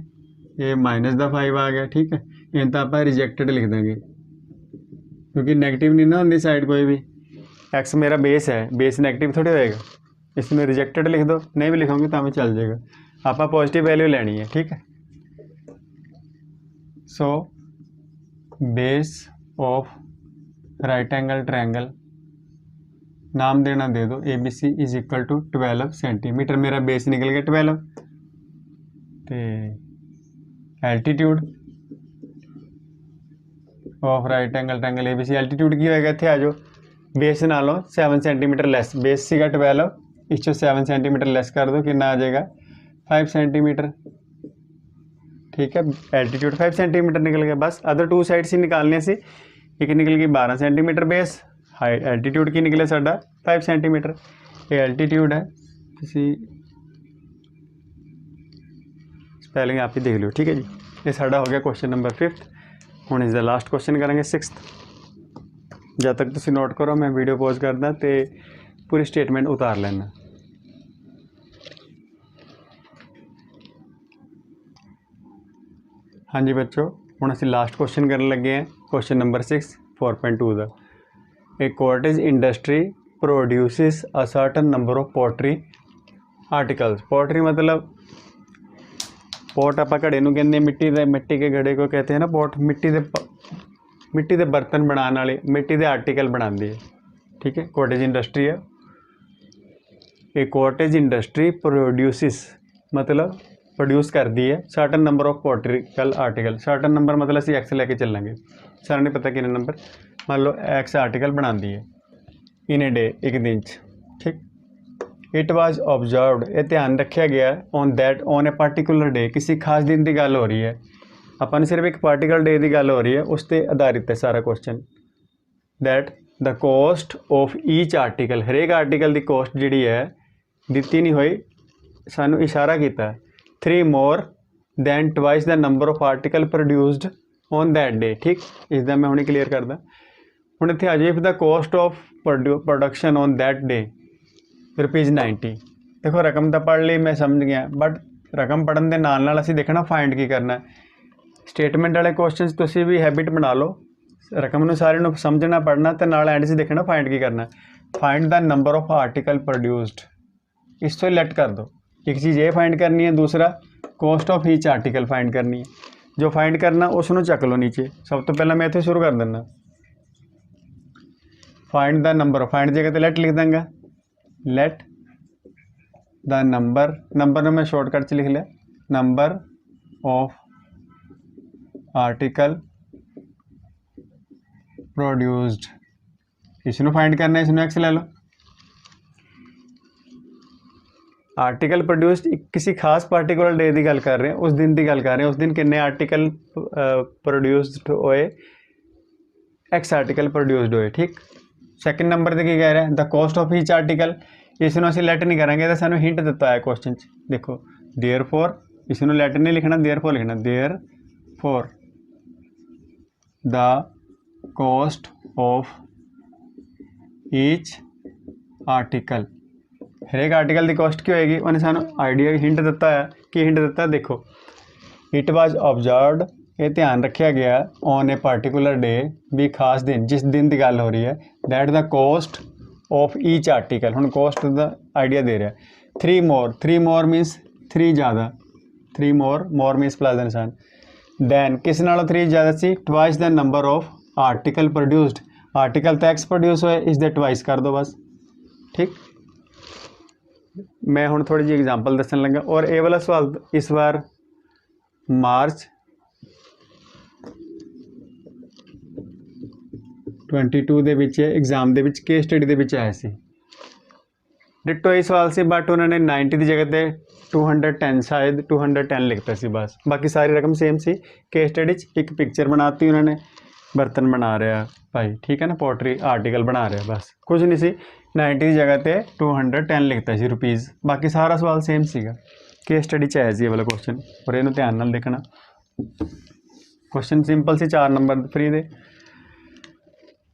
ये माइनस का 5 आ गया। ठीक है, इन तो आप रिजेक्टेड लिख देंगे क्योंकि नेगेटिव नहीं ना होंगी साइड कोई भी। एक्स मेरा बेस है, बेस नेगेटिव थोड़ी होएगा, इसमें रिजेक्टेड लिख दो, नहीं भी लिखोगे तो हमें चल जाएगा, आप पॉजिटिव वैल्यू लेनी है। ठीक है, so base of right angle triangle नाम देना दे दो, A B C is equal to 12 centimetre, मेरा बेस निकल गया 12। तो altitude of right angle triangle A B C, altitude की होएगा, इत्थे आ जाओ, बेस नालों 7 सेंटीमीटर लैस, बेस सीगा 12, इस 7 सेंटीमीटर लैस कर दो, कितना आ जाएगा 5 सेंटीमीटर। ठीक है, एल्टीट्यूड 5 सेंटीमीटर निकल गया। बस अदर 2 साइड्स ही निकालने से, एक निकल गई 12 सेंटीमीटर बेस, हाई एल्टीट्यूड की निकले साडा 5 सेंटीमीटर। ये एल्टीट्यूड है, किसी स्पैलिंग आप ही देख लो, ठीक है जी। ये साडा हो गया क्वेश्चन नंबर 5th। हुण इस द लास्ट क्वेश्चन करेंगे 6th। जब तक तुसी नोट करो मैं वीडियो पॉज करदा ते पूरी स्टेटमेंट उतार लेना। हाँ जी बच्चों, हुण असीं लास्ट क्वेश्चन करन लगे हैं, क्वेश्चन नंबर 6 4.2 का। A cottage industry produces a certain number of pottery articles. Pottery मतलब पोट आप घड़े नूं कहंदे, मिट्टी के घड़े को कहते हैं ना पोट। मिट्टी के बर्तन बनाने वाले, मिट्टी के आर्टिकल बनाती है, ठीक है, कॉटेज इंडस्ट्री है। ए कॉटेज इंडस्ट्री प्रोड्यूसिस मतलब प्रोड्यूस करती है सर्टन नंबर ऑफ पोट्रिकल आर्टिकल। सर्टन नंबर मतलब असीं एक्स लैके चलेंगे, सारे नहीं पता कितने नंबर, मान लो एक्स आर्टिकल बनाती है इन ए डे, एक दिन च, ठीक। इट वाज ऑबजर्वड, ये ध्यान रखा गया ऑन ए पार्टिकुलर डे, किसी खास दिन की गल हो रही है। अपन सिर्फ एक पार्टिकुलर डे की गल हो रही है, उस पर आधारित है सारा question. That the cost of each article, हरेक आर्टिकल की कॉस्ट जी है दिती नहीं हुई, सानू इशारा किया 3 more than twice the number of article produced on that day, ठीक। इसका मैं हुणे क्लीयर करदा। हुण इत्थे अजे the cost of production on that day ₹90। देखो रकम तो पढ़ ली, मैं समझ गया, बट रकम पढ़न के नाल नाल असीं देखना फाइंड की करना। स्टेटमेंट वाले क्वेश्चन तुसीं भी हैबिट बना लो, रकम नूं सारे नूं समझना पढ़ना ते नाल एंड 'च देखना फाइंड की करना। Find the number of article produced, इस तो लेट कर दो। एक चीज़ ये फाइंड करनी है, दूसरा cost of each article find करनी है। जो फाइंड करना उसनों चक लो नीचे। सब तो पहले मैं इत्थे शुरू कर देना, फाइंड द नंबर, फाइंड जगह तो लेट लिख देंगे, लेट द नंबर, नंबर मैं शॉर्टकट च लिख लिया, नंबर ऑफ आर्टिकल प्रोड्यूस्ड। इसनों फाइंड करना है, इसनों एक्स ले लो। आर्टिकल प्रोड्यूस्ड किसी खास पार्टिकुलर डे की गल कर रहे हैं, उस दिन की गल कर रहे हैं, उस दिन कितने आर्टिकल प्रोड्यूस्ड होए, एक्स आर्टिकल प्रोड्यूस्ड होए, ठीक। सैकेंड नंबर पर की कह रहे हैं the cost of each article, इसनों असीं लेट नहीं करेंगे तो सानूं हिंट दिता है क्वेश्चन च, देखो देयरफॉर, इसनों लेट नहीं लिखना, देयरफॉर लिखना, therefore the cost of each article, हरेक आर्टिकल की कॉस्ट की होएगी। उन्हें सानू आइडिया हिंट दिता है, कि हिंट दिता है, देखो इट वाज ऑबजर्वड, ये ध्यान रखा गया ऑन ए पार्टिकुलर डे, भी खास दिन, जिस दिन की गल हो रही है, that the cost of each article, हुण कॉस्ट का आइडिया दे रहा है। 3 more मीनस 3 ज़्यादा, 3 more मीनस प्लस द निशान, दैन किस नालों 3 ज़्यादा सी, twice the number of article produced, article तो एक्स प्रोड्यूस होए, इस दे ट्वाइस कर दो बस, ठीक। मैं हुण थोड़ी जी एग्जाम्पल दसन लगा। और ये वाला सवाल इस बार मार्च 22 ਦੇ ਵਿੱਚ एग्जाम ਦੇ ਵਿੱਚ केस स्टडी ਦੇ ਵਿੱਚ आया सी, डिटो ही सवाल से, बट उन्होंने 90 की जगह पे 210 शायद 210 लिखता सी बस, बाकी सारी रकम सेम सी। केस स्टडी एक पिक्चर बनाती उन्होंने, बर्तन बना रहा भाई, ठीक है ना, पोट्री आर्टिकल बना रहा, बस कुछ नहीं सी। 90 की जगह पे 210 लिखता सी रुपीज़, बाकी सारा सवाल सेम सीगा। केस स्टडी च आया सी वाला क्वेश्चन, और इन्हू ध्यान नाल देखना। क्वेश्चन सिंपल सी, 4 नंबर फ्री दे।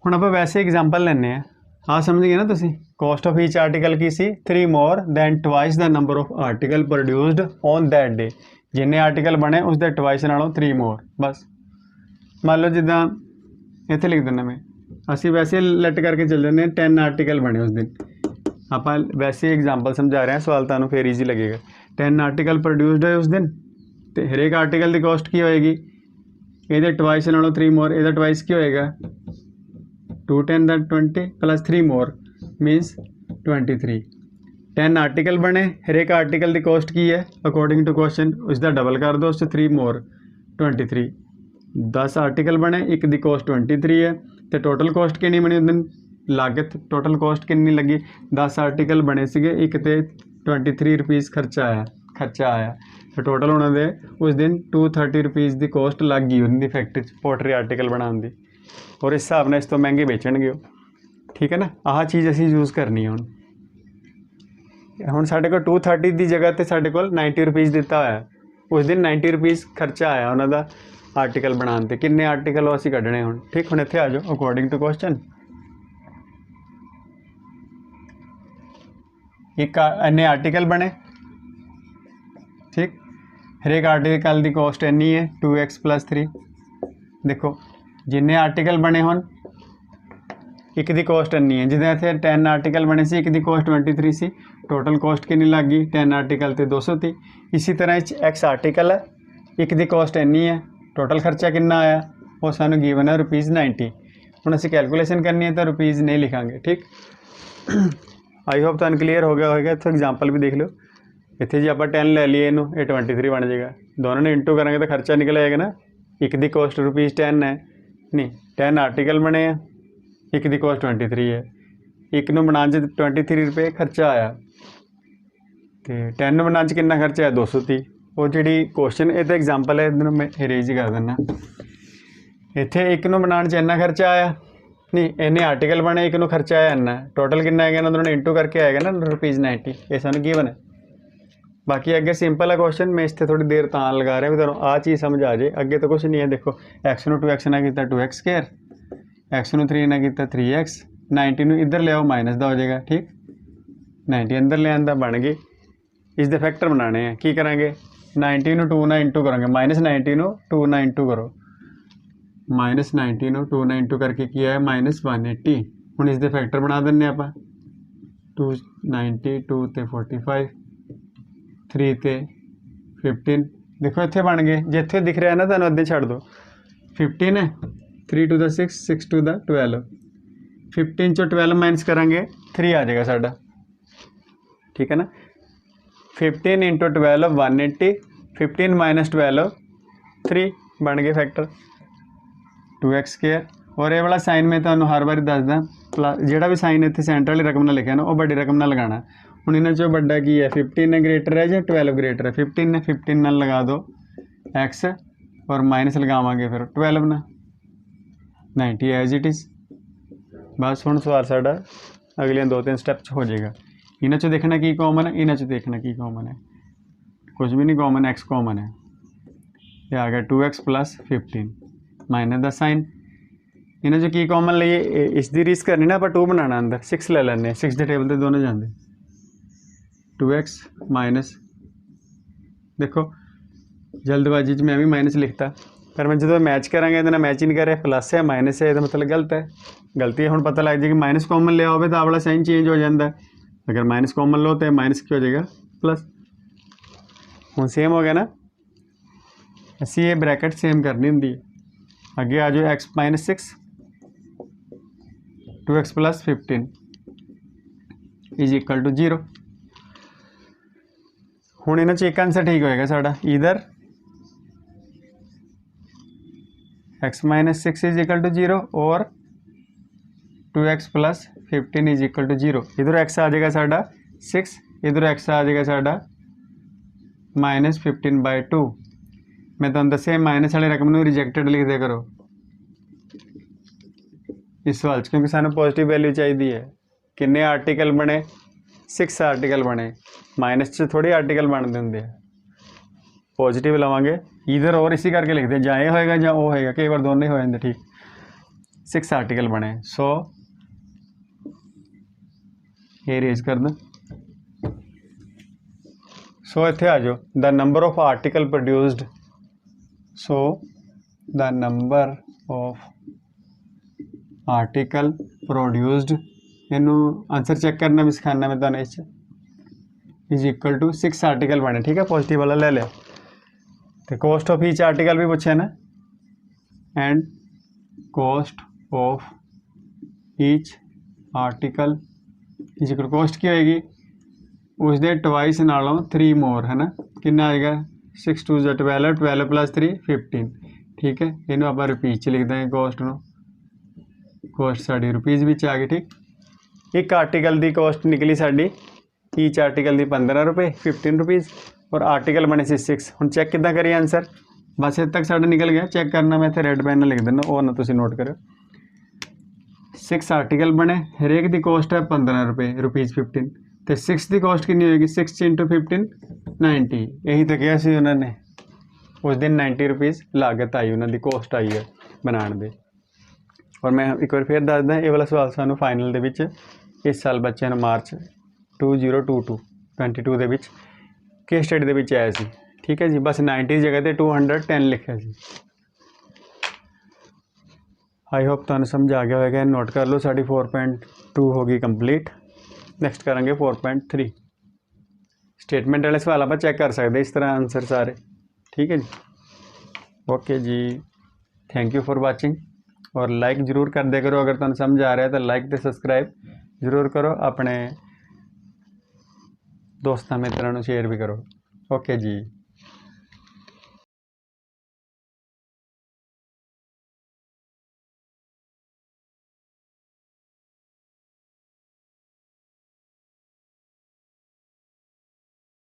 हुण आपां वैसे एग्जाम्पल लैने आ, हाँ समझ गए ना तुसीं। कॉस्ट ऑफ ईच आर्टिकल की सी 3 more than twice the number of article produced on that day, जिन्ने आर्टिकल बने उसके ट्वाइस नालों 3 more, बस। मान लो जिदा इत्थे लिख देना मैं, असी वैसे लेट करके चल जाने 10 आर्टिकल बने उस दिन, आप वैसे एग्जाम्पल समझा रहे हैं, सवाल तुहानूं फिर ईजी लगेगा। 10 आर्टिकल प्रोड्यूस्ड है उस दिन, तो हरेक आर्टिकल की कॉस्ट की होएगी, ये ट्वाइस नालों 3 more, ये ट्वाइस की होएगा 210 दैट 20 प्लस 3 more मीनस 23। 10 आर्टिकल बने, हरेक आर्टिकल की कॉस्ट की है अकॉर्डिंग टू क्वेश्चन, उसका डबल कर दो, उससे 3 more 23। 10 आर्टिकल बने, एक दी कॉस्ट 23 है, तो टोटल कॉस्ट कितनी बनी उस दिन, लागत टोटल कॉस्ट कितनी लगी, 10 आर्टिकल बने सीगे, एक ते 23 रुपीज़ खर्चा आया, तो टोटल उन्होंने उस दिन 230 रुपीज़ की कॉस्ट लग गई उनकी फैक्ट्री पोल्ट्री आर्टिकल बनाने की, और इस हिसाब से इस तो महंगे बेचणगे, ठीक है ना। आह चीज़ असीं यूज़ करनी है हुण। ਹੁਣ ਸਾਡੇ ਕੋਲ 230 ਦੀ ਜਗ੍ਹਾ ਤੇ ਸਾਡੇ ਕੋਲ 90 ਰੁਪਈਸ ਦਿੱਤਾ ਹੋਇਆ ਹੈ। ਉਸ ਦਿਨ 90 ਰੁਪਈਸ ਖਰਚਾ ਆਇਆ ਉਹਨਾਂ ਦਾ ਆਰਟੀਕਲ ਬਣਾਉਣ ਤੇ। ਕਿੰਨੇ ਆਰਟੀਕਲ ਉਹ ਅਸੀਂ ਕੱਢਣੇ ਹੁਣ। ਠੀਕ, ਹੁਣ ਇੱਥੇ ਆ ਜਾਓ ਅਕੋਰਡਿੰਗ ਟੂ ਕੁਐਸਚਨ। ਇੱਕ ਇੰਨੇ ਆਰਟੀਕਲ ਬਣੇ। ਠੀਕ, ਹਰੇਕ ਆਰਟੀਕਲ ਦੀ ਕੋਸਟ ਇੰਨੀ ਹੈ 2x + 3। ਦੇਖੋ ਜਿੰਨੇ ਆਰਟੀਕਲ ਬਣੇ ਹੋਣ ਇੱਕ ਦੀ ਕੋਸਟ ਇੰਨੀ ਹੈ। ਜਿੱਦਾਂ ਇੱਥੇ 10 ਆਰਟੀਕਲ ਬਣੇ ਸੀ, ਇੱਕ ਦੀ ਕੋਸਟ 23 ਸੀ। टोटल कॉस्ट कितनी लग गई 10 आर्टिकल तो 200 थी। इसी तरह एक्स आर्टिकल है, एक दी कॉस्ट इन्नी है, टोटल खर्चा कितना आया वो सानू गिवन है ₹90। हुण असीं कैलकुलेशन करनी है तो रुपीज़ नहीं लिखांगे। ठीक, आई होप तुहानूं क्लीयर हो गया होगा। इत्थे एग्जाम्पल भी देख लो। इत्थे जी आपां 10 ले लीए इनू, ये 23 बन जाएगा। दोनों ने इंटू करांगे तो खर्चा निकल आएगा ना। एक दी कॉस्ट ₹10 है, नहीं 10 आर्टिकल बने हैं, एक दी कॉस्ट 23 है। एक नूं बनाउण 'च 23 रुपये खर्चा आया तो 10 बनाने च कितना खर्चा है 230। वो जी क्वेश्चन ये तो एग्जाम्पल है, इधर मैं इरेज कर देना। इतने एक नूं बनाने च इन्ना खर्चा आया, नहीं इन्ने आर्टिकल बने, एक नूं खर्चा आया इन्ना, टोटल कितना आएगा ना, दोनों इंटू करके आएगा ना ₹90। ये सानूं गिवन है। बाकी अगे सिंपल है क्वेश्चन, मैं इस थोड़ी देर तां लगा रहा भी तुहानूं आ चीज़ समझ आ जाए। अगे तो कुछ नहीं है। देखो x नूं 2x ना किया 2x², x नूं 3 ना किया 3x, 90 नूं इधर ले आओ माइनस का हो जाएगा। ठीक, 90 अंदर ले आंदा बन गई। इसके फैक्टर बनाने हैं, की करांगे 90 नूं 2 ना इंटू करेंगे, -90 नूं 2 ना इंटू करो, -90 नूं 2 ना इंटू करके किया है -180। हुण इसके फैक्टर बना देंगे आप 290, 2 ते 45, 3 ते 15। देखो इत्थे बन गए। जे इत्थे दिख रहा है ना तुहानूं अद्धे छड्ड दो। 15 है, 3 टू द 6, 6 टू द 12, 15 चो 12 माइनस करांगे 3 आ जाएगा साडा। ठीक है ना, 15 × 12 180, 15 - 12 3 बन गए फैक्टर 2x²। और ये वाला साइन में तुहानूं हर बार दसदा, जोड़ा भी साइन इत्थे सेंटर वाली रकम नाल लिखा ना वो बड़ी रकम नाल लगाना। हुण इन्हां चों बड़ा की है 15 ग्रेटर है या 12 ग्रेटर है? 15 है, 15 नाल लगा दो x और माइनस लगावांगे फिर 12 ना, 90 एज इट इज़। बस हुण सवाल साडा अगलियां 2-3 स्टैप हो जाएगा। इन्हां चों देखना की कॉमन है, इन्हां चों देखना की कॉमन है। कुछ भी नहीं कॉमन, x कॉमन है। ये आ गया 2x + 15 माइनस द साइन। इन्हां चों की कॉमन लिए इसकी रीस करनी ना, आप 2 बनाना अंदर 6 ले लें, 6 के टेबल से दोनों जाते 2x माइनस। देखो जल्दबाजी मैं भी माइनस लिखता, पर मैं जो मैच करांगे ये मैच ही नहीं कर रहा, प्लस है माइनस है, तो मतलब गलत है। गलती है, हुण पता लग जाएगी माइनस कॉमन लिया हो तो आ वाला साइन चेंज हो जाता है। अगर माइनस कॉमन लो तो माइनस क्या हो जाएगा प्लस। हुण सेम हो गया ना, असी ये ब्रैकेट सेम करनी होंगी है। अगे आ जाओ x - 6, 2x + 15 = 0। हुण इन्हां च एक आंसर ठीक होएगा साडा, इधर x - 6 = 0 और 2x + 15 = 0। इधर x आ जाएगा साडा 6, इधर x आ जाएगा साडा -15/2। मैं तुहानूं दस्सिया माइनस वाली रकम नूं रिजेक्टेड लिख दिया करो इस सवाल च, क्योंकि सानूं पॉजिटिव वैल्यू चाहिए है। किन्ने आर्टिकल बने 6 आर्टिकल बने, माइनस च थोड़ी आर्टिकल बनते होंगे, पॉजिटिव लवांगे इधर और इसी करके लिखते हैं, जां ये होएगा जां वो होएगा, कई बार दोनों ही हो जाते। ठीक, 6 आर्टिकल बने, सो ये रेज कर दो। सो इत्थे आ जाओ, the number of article produced. So the number of article produced, इनू आंसर चेक करना भी सिखाना मैं तुहानूं इस = 6 आर्टिकल बने। ठीक है, पॉजिटिव वाला ले लिया। तो कॉस्ट ऑफ ईच आर्टिकल भी पूछे ना, and cost of each article = cost की होएगी उसके ट्वाइस नालों 3 मोर, है ना। कितना आएगा 6 2 12, 12 + 3 15। ठीक है, इनू आप रुपीज़ च लिख देंगे कॉस्ट नूं, कॉस्ट साड़ी रुपीज़ भी आ गई। ठीक, एक आर्टिकल की कॉस्ट निकली साड़ी ईच आर्टिकल की 15 रुपये 15 रुपीज़, और आर्टिकल बने से 6। हुण चैक किद्दां करिए आंसर, बस इत्थे तक साडा निकल गया। चैक करना मैं इत्थे रेड पेन लिख देना, वो ना तुसीं नोट करो। 6 आर्टिकल बने, हरेक की कॉस्ट है 15 रुपये, ₹15। तो 6 की कॉस्ट कितनी होगी 6 इंटू 15 90 यही तो कहा सी उन्होंने उस दिन 90 रुपीज़ लागत आई उन्होंने कॉस्ट आई है बनाने दे। और मैं एक बार फिर दसदा ये वाला सवाल सानू फाइनल दे विच इस साल बच्चों ने मार्च 2022 दे विच केस स्टडी दे विच आया सी। ठीक है जी, बस 90 की जगह पे 210 लिखा सी। आई होप तुहानू समझ आ गया होगा। नोट कर लो, साड़ी 4.2 होगी कंप्लीट। नैक्सट करांगे 4.3। स्टेटमेंट वाले सवाल आप चेक कर सकते इस तरह आंसर सारे। ठीक है जी, ओके जी, थैंक यू फॉर वाचिंग। और लाइक जरूर कर दिया करो, अगर तुहानू समझ आ रहा है तो लाइक तो सबसक्राइब जरूर करो, अपने दोस्तों मित्रों शेयर भी करो। ओके जी।